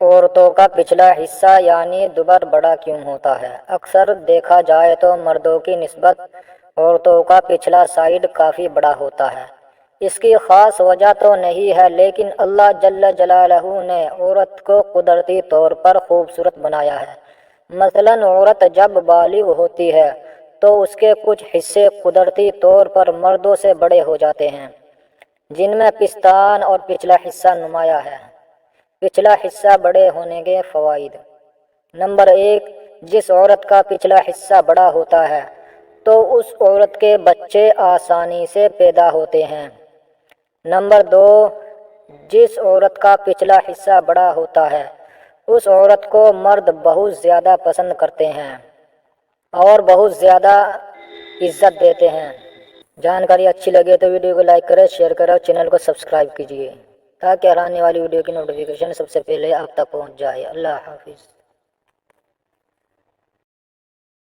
عورتوں کا پچھلا حصہ یعنی دبر بڑا کیوں ہوتا ہے؟ اکثر دیکھا جائے تو مردوں کی نسبت عورتوں کا پچھلا سائیڈ کافی بڑا ہوتا ہے۔ اس کی خاص وجہ تو نہیں ہے، لیکن اللہ جل جلالہ نے عورت کو قدرتی طور پر خوبصورت بنایا ہے۔ مثلاً عورت جب بالغ ہوتی ہے تو اس کے کچھ حصے قدرتی طور پر مردوں سے بڑے ہو جاتے ہیں، جن میں پستان اور پچھلا حصہ نمایاں ہے۔ پچھلا حصہ بڑے ہونے کے فوائد: نمبر 1، جس عورت کا پچھلا حصہ بڑا ہوتا ہے تو اس عورت کے بچے آسانی سے پیدا ہوتے ہیں۔ نمبر 2، جس عورت کا پچھلا حصہ بڑا ہوتا ہے اس عورت کو مرد بہت زیادہ پسند کرتے ہیں اور بہت زیادہ عزت دیتے ہیں۔ جانکاری اچھی لگے تو ویڈیو کو لائک کریں، شیئر کریں اور چینل کو سبسکرائب کیجیے تاکہ آنے والی ویڈیو کی نوٹیفیکیشن سب سے پہلے آپ تک پہنچ جائے۔ اللہ حافظ۔